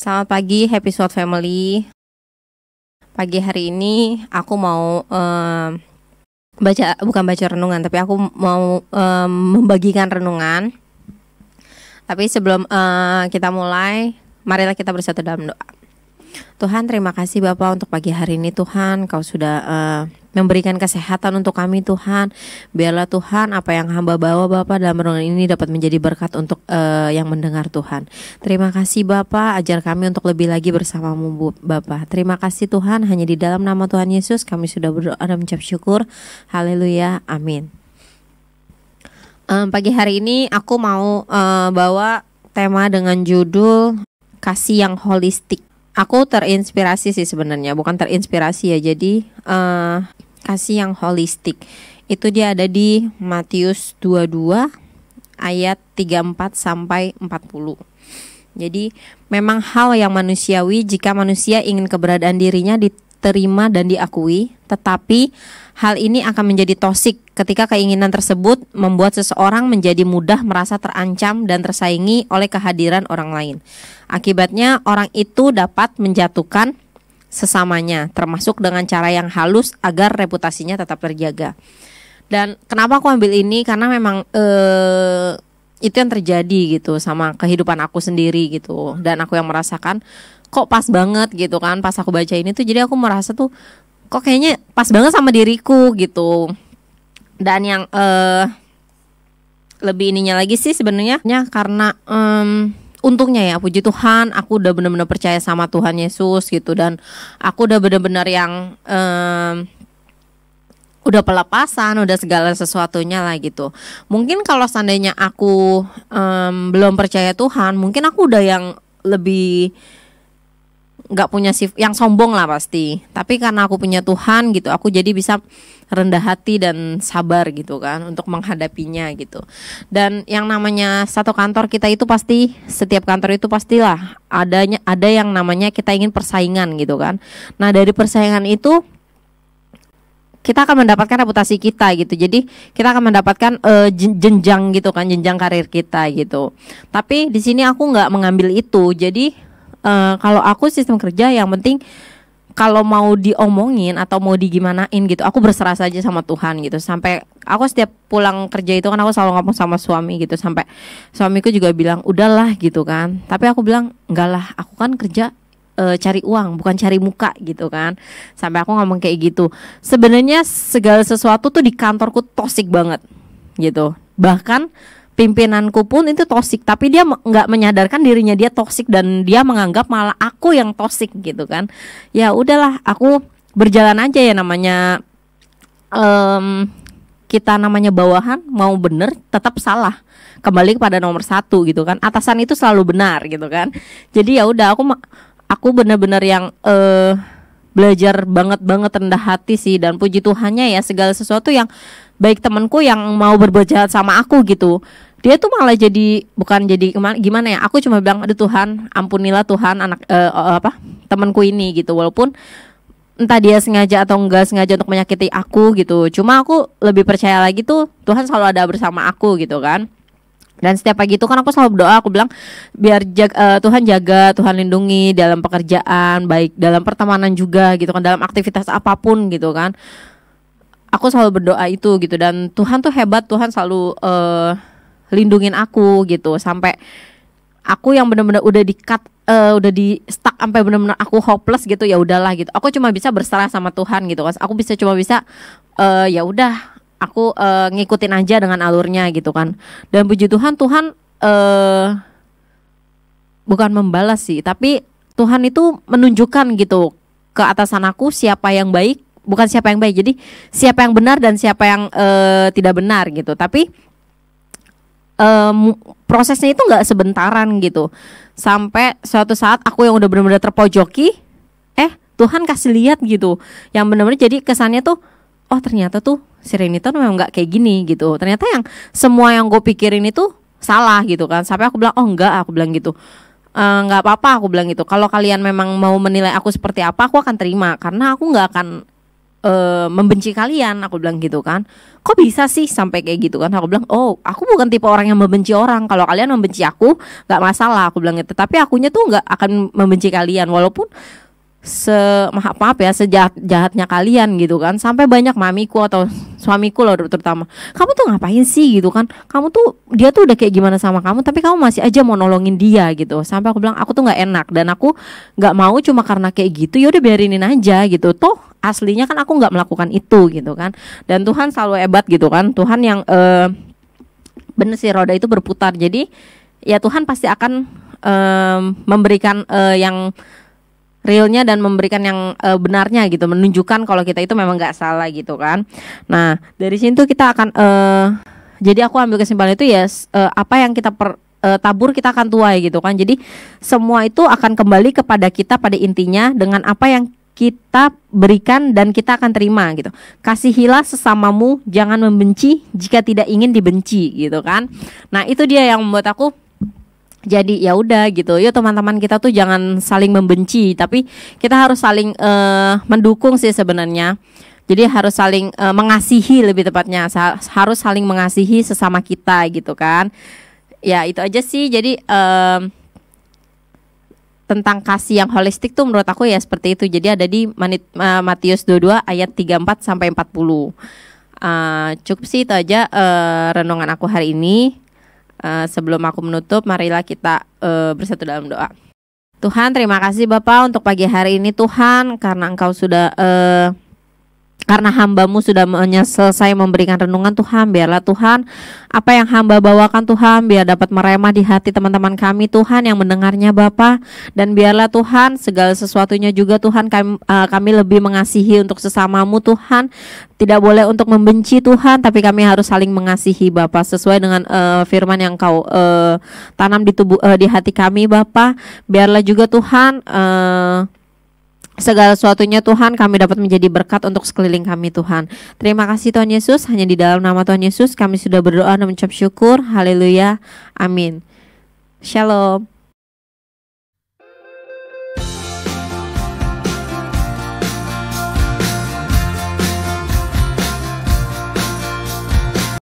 Selamat pagi, Happy Sword Family. Pagi hari ini aku mau bukan baca renungan, tapi aku mau membagikan renungan. Tapi sebelum kita mulai, marilah kita bersatu dalam doa. Tuhan, terima kasih Bapa untuk pagi hari ini. Tuhan, Kau sudah memberikan kesehatan untuk kami Tuhan. Biarlah Tuhan apa yang hamba bawa Bapa dalam renungan ini dapat menjadi berkat untuk yang mendengar Tuhan. Terima kasih Bapa, ajar kami untuk lebih lagi bersamamu Bapa. Terima kasih Tuhan, hanya di dalam nama Tuhan Yesus kami sudah berdoa dan mengucap syukur. Haleluya, amin. Pagi hari ini aku mau bawa tema dengan judul kasih yang holistik. Aku terinspirasi sih sebenarnya, bukan terinspirasi ya. Jadi kasih yang holistik itu dia ada di Matius 22 ayat 34 sampai 40. Jadi memang hal yang manusiawi jika manusia ingin keberadaan dirinya diterima dan diakui, tetapi hal ini akan menjadi toksik ketika keinginan tersebut membuat seseorang menjadi mudah merasa terancam dan tersaingi oleh kehadiran orang lain. Akibatnya orang itu dapat menjatuhkan sesamanya, termasuk dengan cara yang halus agar reputasinya tetap terjaga. Dan kenapa aku ambil ini? Karena memang itu yang terjadi gitu sama kehidupan aku sendiri gitu. Dan aku yang merasakan kok pas banget gitu kan pas aku baca ini tuh. Jadi aku merasa tuh kok kayaknya pas banget sama diriku gitu. Dan yang lebih ininya lagi sih sebenarnya karena untungnya ya, puji Tuhan, aku udah benar-benar percaya sama Tuhan Yesus gitu. Dan aku udah benar-benar yang udah pelepasan, udah segala sesuatunya lah gitu. Mungkin kalau seandainya aku belum percaya Tuhan, mungkin aku udah yang lebih nggak punya yang sombong lah pasti. Tapi karena aku punya Tuhan gitu, aku jadi bisa rendah hati dan sabar gitu kan untuk menghadapinya gitu. Dan yang namanya satu kantor kita itu pasti, setiap kantor itu pastilah ada yang namanya kita ingin persaingan gitu kan. Nah dari persaingan itu kita akan mendapatkan reputasi kita gitu. Jadi kita akan mendapatkan jenjang gitu kan, jenjang karir kita gitu. Tapi di sini aku nggak mengambil itu. Jadi kalau aku sistem kerja yang penting kalau mau diomongin atau mau digimanain gitu, aku berserah saja sama Tuhan gitu. Sampai aku setiap pulang kerja itu kan aku selalu ngomong sama suami gitu. Sampai suamiku juga bilang udahlah gitu kan. Tapi aku bilang enggak lah, aku kan kerja cari uang bukan cari muka gitu kan. Sampai aku ngomong kayak gitu. Sebenarnya segala sesuatu tuh di kantorku toksik banget gitu. Bahkan pimpinanku pun itu toksik, tapi dia nggak menyadarkan dirinya dia toksik dan dia menganggap malah aku yang toksik gitu kan. Ya udahlah, aku berjalan aja ya, namanya kita namanya bawahan, mau bener tetap salah, kembali kepada nomor satu gitu kan. Atasan itu selalu benar gitu kan. Jadi ya udah, aku bener-bener yang belajar banget rendah hati sih. Dan puji Tuhannya ya, segala sesuatu yang baik temanku yang mau berbuat jahat sama aku gitu, dia tuh malah jadi bukan jadi gimana ya, aku cuma bilang aduh Tuhan, ampunilah Tuhan anak temanku ini gitu. Walaupun entah dia sengaja atau enggak sengaja untuk menyakiti aku gitu, cuma aku lebih percaya lagi tuh Tuhan selalu ada bersama aku gitu kan. Dan setiap pagi itu kan aku selalu berdoa, aku bilang biar Tuhan jaga, Tuhan lindungi dalam pekerjaan, baik dalam pertemanan juga gitu kan, dalam aktivitas apapun gitu kan. Aku selalu berdoa itu gitu. Dan Tuhan tuh hebat, Tuhan selalu lindungin aku gitu. Sampai aku yang benar-benar udah udah di stuck sampai benar-benar aku hopeless gitu, ya udahlah gitu. Aku cuma bisa berserah sama Tuhan gitu kan. Aku cuma bisa ya udah, aku ngikutin aja dengan alurnya gitu kan. Dan puji Tuhan, Tuhan bukan membalas sih, tapi Tuhan itu menunjukkan gitu ke atasan aku siapa yang baik, bukan siapa yang baik, jadi siapa yang benar dan siapa yang tidak benar gitu. Tapi prosesnya itu nggak sebentaran gitu. Sampai suatu saat aku yang udah benar-benar terpojoki, Tuhan kasih lihat gitu, yang benar-benar jadi kesannya tuh, oh ternyata tuh si Renita memang nggak kayak gini gitu. Ternyata yang semua yang gue pikirin itu salah gitu kan. Sampai aku bilang oh enggak, aku bilang gitu, nggak apa-apa, aku bilang gitu. Kalau kalian memang mau menilai aku seperti apa, aku akan terima, karena aku nggak akan membenci kalian, aku bilang gitu kan. Kok bisa sih sampai kayak gitu kan? Aku bilang, oh aku bukan tipe orang yang membenci orang. Kalau kalian membenci aku nggak masalah, aku bilang gitu. Tapi akunya tuh nggak akan membenci kalian walaupun maaf ya sejahat-jahatnya kalian gitu kan. Sampai banyak mamiku atau suamiku loh terutama, kamu tuh ngapain sih gitu kan, kamu tuh dia tuh udah kayak gimana sama kamu tapi kamu masih aja mau nolongin dia gitu. Sampai aku bilang aku tuh nggak enak dan aku nggak mau cuma karena kayak gitu, yaudah biarinin aja gitu, toh aslinya kan aku nggak melakukan itu gitu kan. Dan Tuhan selalu hebat gitu kan, Tuhan yang bener sih, roda itu berputar. Jadi ya Tuhan pasti akan memberikan yang realnya dan memberikan yang benarnya gitu, menunjukkan kalau kita itu memang nggak salah gitu kan. Nah dari situ kita akan jadi aku ambil kesimpulan itu ya, apa yang kita tabur kita akan tuai gitu kan. Jadi semua itu akan kembali kepada kita pada intinya dengan apa yang kita berikan dan kita akan terima gitu. Kasihilah sesamamu, jangan membenci jika tidak ingin dibenci gitu kan. Nah itu dia yang membuat aku jadi ya udah gitu, yuk teman-teman kita tuh jangan saling membenci, tapi kita harus saling mendukung sih sebenarnya. Jadi harus saling mengasihi, lebih tepatnya harus saling mengasihi sesama kita gitu kan. Ya itu aja sih. Jadi tentang kasih yang holistik tuh menurut aku ya seperti itu. Jadi ada di Matius 22 ayat 34 sampai 40. Cukup sih itu aja renungan aku hari ini. Sebelum aku menutup, marilah kita bersatu dalam doa. Tuhan, terima kasih Bapa untuk pagi hari ini Tuhan, karena Engkau sudah karena hamba-Mu sudah selesai memberikan renungan Tuhan. Biarlah Tuhan apa yang hamba bawakan Tuhan biar dapat meremah di hati teman-teman kami Tuhan yang mendengarnya Bapa. Dan biarlah Tuhan segala sesuatunya juga Tuhan kami lebih mengasihi untuk sesamamu Tuhan. Tidak boleh untuk membenci Tuhan, tapi kami harus saling mengasihi Bapa sesuai dengan firman yang Kau tanam di di hati kami Bapa. Biarlah juga Tuhan segala sesuatunya Tuhan kami dapat menjadi berkat untuk sekeliling kami Tuhan. Terima kasih Tuhan Yesus, hanya di dalam nama Tuhan Yesus kami sudah berdoa dan mengucap syukur. Haleluya, amin. Shalom.